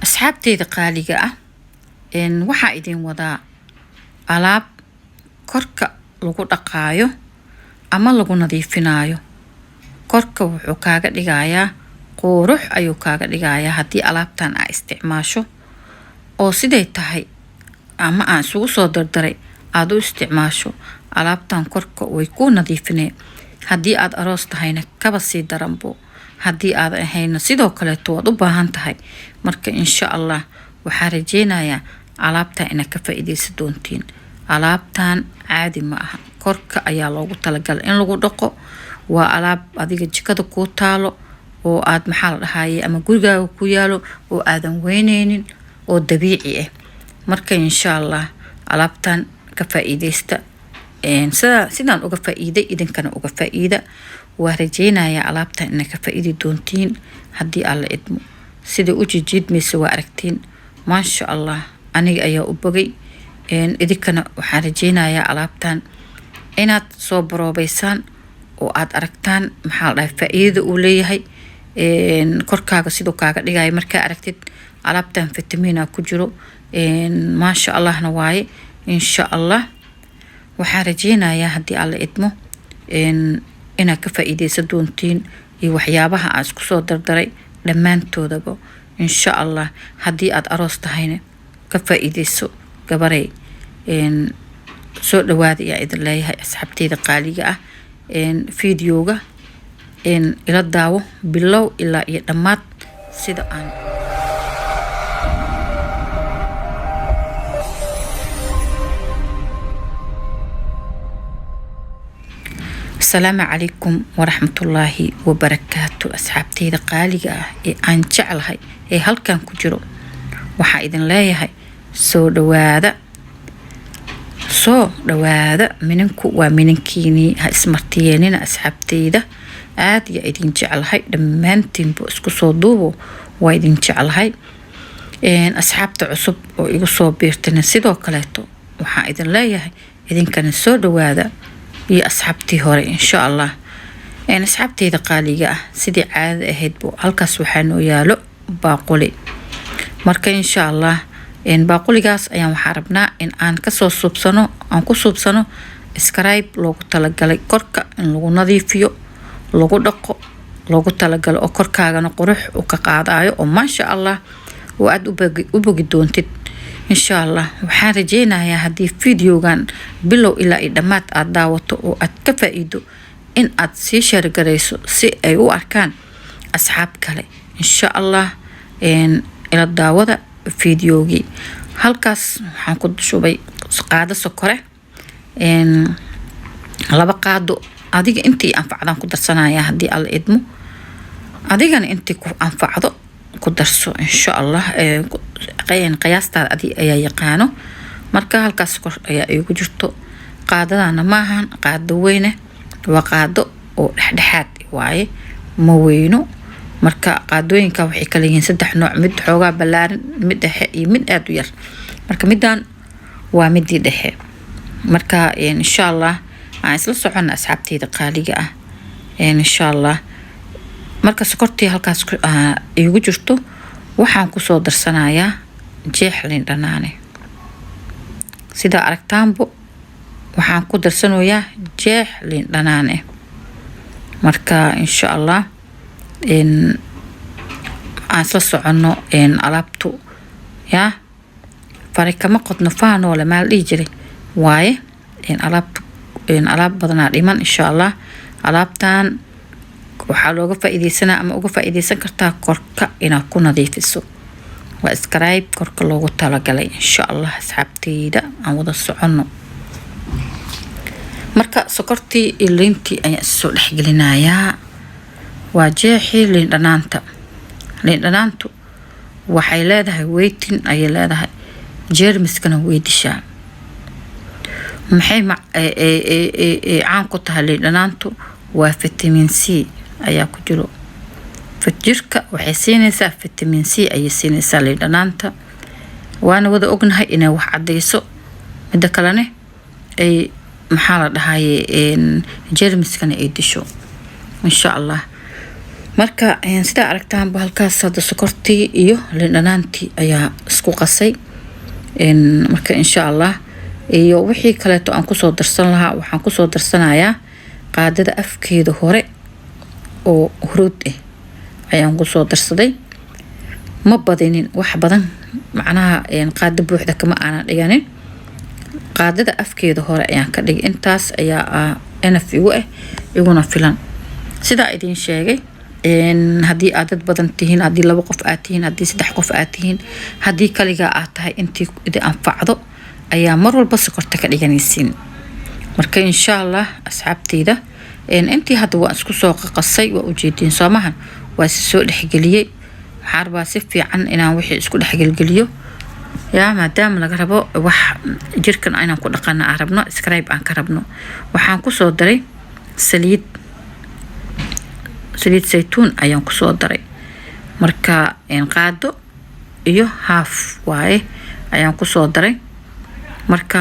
asxaabteyda qaaliga ah waxaa idin wadaa alaab korka lagu dhaqaayo ama lagu nadiifinayo. korka wuxuu kaaga dhigayaa qurux ayuu kaaga dhigayaa haddii alaabtan aa isticmaasho oo siday tahay ama aan isugu soo dardaray aad u isticmaasho. alaabtan korka way ku nadiifinee. haddii aad aroos tahayna kaba sii daranbo, haddii aad ahayna sidoo kaleeto waad u baahan tahay. marka insha allah waxaa rajeynayaa alaabtan inaad ka faa'iideysan doontiin. alaabtan caadi ma aha, korka ayaa loogu talagalay in lagu dhaqo. waa alaab adiga jikada ku taalo oo aad maxaa la dhahaye ama gurigaaga ku yaalo oo aadan weyneynin oo dabiici ah. marka insha allah alaabtan ka faa'iideysta sidaan uga faa'iiday idinkana uga faa'iida. waa rajeynayaa alaabtan inaad ka faa'iidi doontiin haddii alla idmo. sida u jijiidmaysa waa aragtiin, maasha allah. aniga ayaa u bogay, idinkana waxaan rajeynayaa alaabtan inaad soo baroobeysaan oo aad aragtaan maxaa la dhahay faa'iidada uu leeyahay. korkaaga sidoo kaaga dhigaya markaa aragtid. alaabtan fitamiina ku jiro, maasha allahna waaye. insha allah waxaan rajeynayaa haddii alla idmo inaad ka faa'iideysan doontiin iyo waxyaabaha aan isku soo dardaray dhammaantoodaba insha allah. haddii aad aroos tahayna ka faa'iideyso gabaray. soo dhawaada ayaa idin leeyahay asxaabteyda qaaliga ah. fiidiyooga ila daawo bilow ilaa iyo dhammaad sida aan السلام عليكم ورحمة الله وبركاته. أصحابتي قالية أن جعلها هل كان كجرو وحا إذن لايهاي سو دوادا مننكو ومننكيني اسمرتينين أصحابتي ده آد يا إذن جعلها دمانتين بأسكو صدوبو وإذن جعلها أصحابت عصب وإيقو صوبيرتين سيدو كاليتو وحا إذن لايهاي إذن كان سو دوادا iyo asxaabtii hore insha allah. asxaabteyda qaaliga ah sidii caadada ahayd buu halkaas waxaa noo yaalo baaquli. marka insha allah baaquligaas ayaan waxaa rabnaa in aan kasoo suubsano, aan ku suubsano scribe loogu talagalay korka in lagu nadiifiyo, lagu dhaqo, loogu talagalo oo korkaagana qurux u ka qaadayo oo maasha allah oo aad u bogi doontid insha allah. waxaan rajeynayaa haddii fiidiyoogan bilow ilaa iyo dhammaad aad daawato oo aad ka faa'iido in aad sii sheergarayso si ay u arkaan asxaab kale insha allah. ila daawada fiidiyoogii. halkaas waxaan ku shubay qaado sokore, 2 qaado. adiga intii anfacdaan ku darsanayaa haddii alla idmo. adigana intii ku anfacdo ku darso insha allah. qiyaastaada adi ayaa yaqaano. marka halkaas kor ayaa igu jirto. qaadadana maahan qaado weyne, waa qaado oo dhexdhexaad waaye, ma weyno. marka qaadooyinka waxay kala yihiin 3 nooc, mid xoogaa ballaaran, mid dhexe iyo mid aad u yar. marka midaan waa midii dhexe. marka insha allah aan isla soconna asxaabteyda qaaliga ah insha allah. marka sokortii halkaas igu jirto waxaan ku soo darsanayaa jeex liin dhanaane. sida aragtaanbo waxaan ku darsanayaa jeex liin dhanaane. marka insha allah aan isla soconno alaabtu yaa fari kama qodno faanoole maal dhihi jiray waaye. alaab badanaa dhiman insha allah. alaabtan waxaa looga faa'iideysanaa ama uga faa'iideysan kartaa korka inaad ku nadiifiso. waa scribe korka loogu talagalay insha allah. asxaabteyda aan wada soconno. marka sokortii iyo liintii ayaan soo dhexgelinayaa. waa jeexii liin dhanaanta. liin dhanaantu waxay leedahay weytin ayay leedahay, jeermiskana way dishaa. maxay caan ku tahay liin dhanaantu? waa vitamin C ayaa ku jiro. jirka waxay siinaysaa vitamin C ayay siinaysaa liin dhanaanta. waana wada ognahay inay wax cadeyso. midda kalene ay maxaa la dhahaye jeermiskana ay disho insha allah. marka sida aragtaan halkaas hadda sokortii iyo liin dhanaantii ayaa isku qasay marka insha Allah iyo wixii kale aan ku soo darsan lahaa waxaan ku soo darsanayaa qaadada afkeeda hore oo hurud ayaan ku soo darsaday ma badinin wax badan macnaha qaada buuxda kama aanan dhiganin qaadada afkeeda hore ayaan ka dhigay intaas ayaa enough igu iguna filan sida idin sheegay haddii aad dad badan tihiin haddii 2 qof aad tihiin haddii 3 qof aad tihiin haddii kaligaa aad tahay intii idin anfacdo ayaa mar walba sokorta ka dhiganaysiin marka insha Allah asxaabteyda intii hadda waan isku soo qaqasay waa ujeedin soomahan waa soo dhexgeliyay waxaan rabaa si fiican inaan wixii isku dhexgelgeliyo yaa maadaama laga rabo wax jirkan inaan ku dhaqana aan rabno scribe aan ka rabno waxaan ku soo daray saliid saytuun ayaan ku soo daray marka qaado iyo half waaye ayaan ku soo daray marka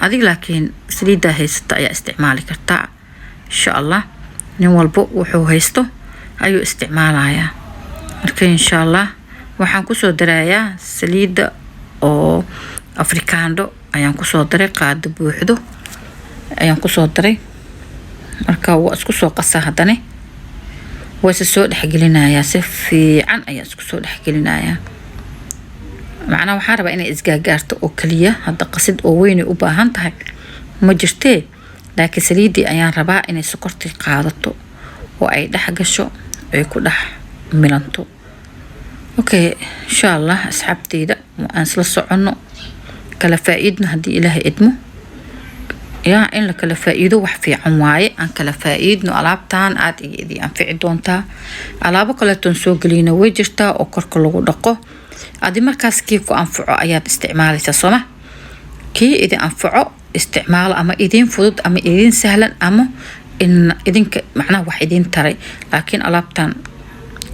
adiga laakiin saliida haysata ayaa isticmaali kartaa insha Allah nin walba wuxuu haysto ayuu isticmaalayaa marka insha Allah waxaan ku soo darayaa saliida oo afrikaando ayaan ku soo daray qaado buuxdo ayaan ku soo daray marka waa isku soo qasaa hadana waa soo dhexgelinayaa si fiican ayaa isku soo dhexgelinayaa macna waxaan rabaa inay isgaagaarto oo kaliya hadda qasid oo weyn u baahan tahay ma jirtee laakiin saliidii ayaan rabaa inay sokorti qaadato oo ay dhex gasho ay ku dhex milanto okay insha Allah asxaabteyda aan isla socono kala faa'iidna haddii Ilaahay idmo yaa in la kala faa'iido wax fiican waaye aan kala faa'iidno alaabtaan aad idii anfici doontaa alaabo kale toon soo galina way jirtaa oo korka lagu dhaqo adi markaas kii ku anfaco ayaad isticmaalaysaa sooma kii idin anfaco isticmaal ama idin fudud ama idin sahlan ama in idinka macnaha wax idin taray laakiin alaabtaan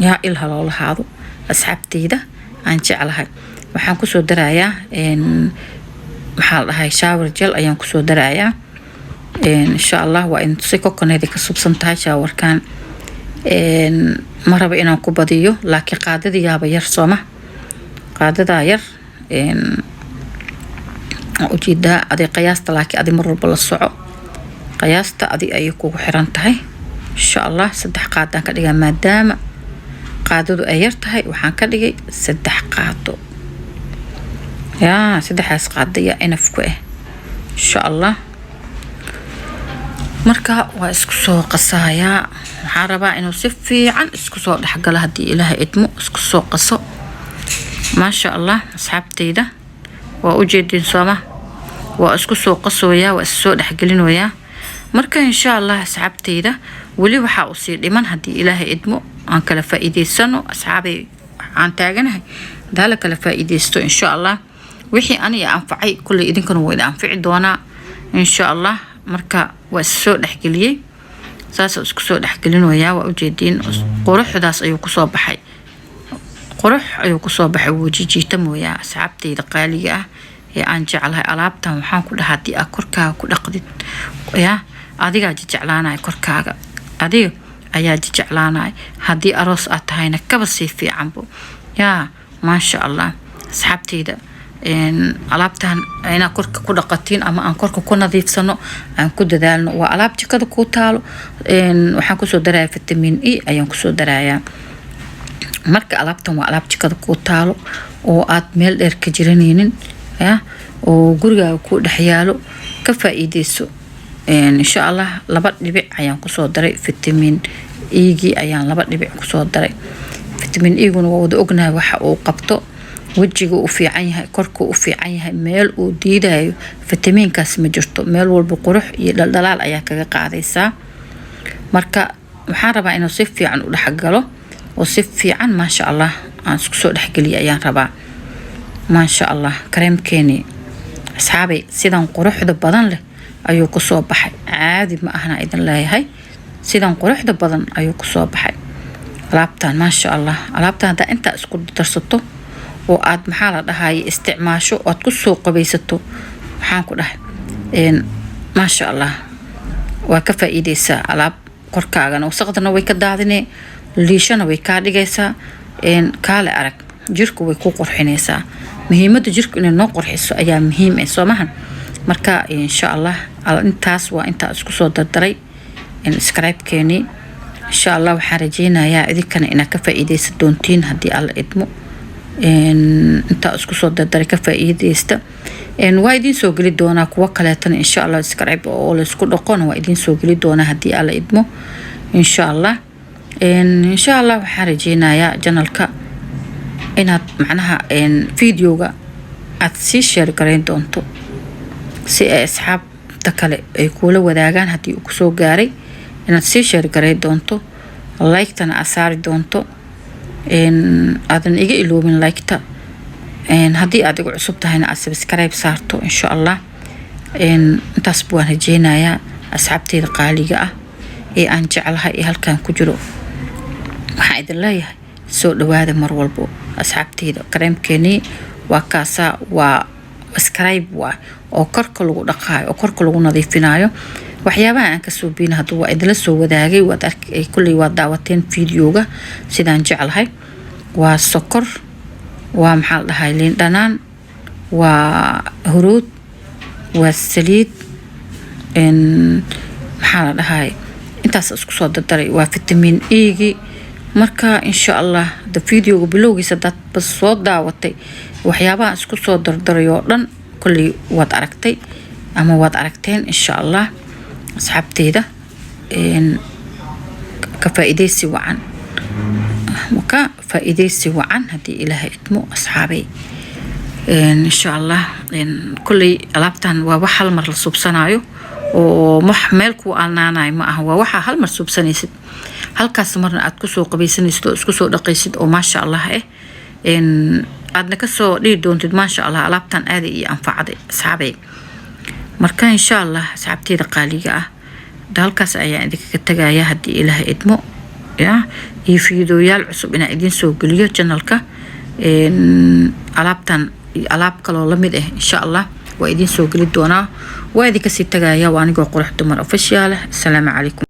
yaa ilha loo lahaado asxaabteyda aan jeclahay waxaan ku soo darayaa maxaa la dhahay shower gel ayaan ku soo darayaa insha Allah waa in si kokoneedi ka subsan tahay showerkan ma rabo inaan ku badiyo laakiin qaadada yaaba yar sooma qaadada yar ujeedaa adi qiyaasta laakiin adi mar walba la soco qiyaasta adi ay kugu xiran tahay insha Allah 3 qaadaan ka dhigaa maadaama qaadadu ay yar tahay waxaan ka dhigay 3 qaado yaa 3 qaado ya enough ku insha Allah marka waa isku soo qasayaa waxaan rabaa inuu si fiican isku soo dhaxgalo haddii Ilaahay idmo isku soo qaso ما شاء الله أصحابتيدا وأوجدين صوما وأسكو سوق صويا وأسود حقلين ويا مركا إن شاء الله أصحابتيدا ولي وحا أصير لمن هدي إلهي إدمو عن كلا فائدة سنو أصحابي عن تاجنها ذلك كلا فائدة استو إن شاء الله وحي أنا أنفعي كل إذن كانوا وإذا أنفعي دونا إن شاء الله مركا وأسود حقلي ساس أسكو سود حقلين ويا وأوجدين قروح داس أيوكو صوبحي قروح ayuu soo baxay wajijiita mooyaa asxaabteyda qaaliga ah ee aan jeclahay alaabtan waxaan ku dhahaa hadii aad korkaaga ku dhaqdid yaa adiga jeclaanay korkaaga adiga ayaa jeclaanay hadii aroos aad tahayna kaba si fiicanbo yaa ma sha Allah asxaabteyda alaabtan ayna korka ku dhaqatiin ama aan korka ku nadiifsano aan ku dadaalno waa alaab jikada ku taalo waxaan ku soo darayaa vitamin E ayaan ku soo darayaa marka alaabtan waa alaab jikada ku taalo oo aad meel dheer ka jiraneynin ya oo gurigaaga ku dhaxyaalo ka faa'iideyso insha Allah 2 dhibic ayaan ku soo daray vitamin E gi ayaan 2 dhibic ku soo daray vitamin E guna waa wada ognahay waxa uu qabto wajiga uu fiican yahay korka uu fiican yahay meel uu diidayo vitaminkaas ma jirto meel walba qurux iyo dhaldhalaal ayaa kaga qaadaysaa marka waxaan rabaa inuu si fiican u dhaxgalo وصفي عن ما شاء الله عن سكسو دحقلي أيان ربا ما شاء الله كريم كيني أصحابي سيدان قروح دبادان له أيو كسو بحي عادي ما أهنا إذن الله هاي سيدان قروح دبادان أيو كسو بحي لابتان ما شاء الله لابتان دا انت اسكو درستو وآد محالة هاي استعماشو وآد كسو قبيستو محانكو ده ما شاء الله وكفا إيديسا لاب قركاغان وسقدنا ويكدادني liishana way kaa dhigaysaa kaale arag jirku way ku qurxinaysaa muhiimadda jirku inay noo qurxiso ayaa muhiim ah soo maahan marka insha Allah intaas waa inta isku soo dardaray subscribe-keeni insha Allah waxaan rajeynayaa idinkana inaad ka faa'iideysan doontiin haddii alla idmo inta isku soo dardaray ka faa'iideysta waa idin soo geli doonaa kuwa kaleetana insha Allah subscribe oo la isku dhaqona waa idin soo geli doonaa haddii alla idmo insha Allah waxaan rajeynayaa channelka inaad macnaha videoga aad sii share gareyn doonto si ay asxaabta kale ay kula wadaagaan haddii uu kusoo gaaray inaad sii share gareyn doonto like-tana aad saari doonto aadan iga iloobin like-ta haddii aad igu cusub tahayna aad subscribe saarto insha Allah intaas baan rajeynayaa asxaabteyda qaaliga ah ee aan jeclahay ee halkan ku jiro waxaan idin leeyahay soo dhawaada mar walbo asxaabteyda kareemkeeni waa kaasa waa subscribe waa oo korka lagu dhaqaayo oo korka lagu nadiifinayo waxyaabaha aan ka soo biina haduu waa idila soo wadaagay waad arkay kulli waa daawateen videoga sidaan jeclahay waa sokor waa maxaa la dhahay liin dhanaan waa huruud waa saliid maxaa la dhahay intaas isku soo dardaray waa vitamin E marka insha Allah videoga bilowgiisa dad bas soo daawatay waxyaabaha isku soo dardaray oo dhan kulli waad aragtay ama waad aragteen insha Allah asxaabteyda ka faa'iideysi wacan haddii ilaahay idmo asxaabay insha Allah kulli alaabtan waa wax hal mar la subsanayo oo meel ku aananaay ma aha waa waxa hal mar subsanaysid halkaas marna aad ku soo qabaysanaysid oo isku soo dhaqaysid oo ma sha Allah aadna ka soo dhigi doontid ma sha Allah alaabtan aad iyo anfacday asxaabay marka insha Allah asxaabteyda qaaliga ah halkaas ayaa idinka tagaya haddii ilaahay idmo iyo fiidiyoyaal cusub inaan idin soo geliyo channelka alaabtan alaab kale oo la mid ah insha Allah waa idin soo geli doonaa waa idinka sii tagaya waa anigoo qurux dumar official. Assalaamu calaykum.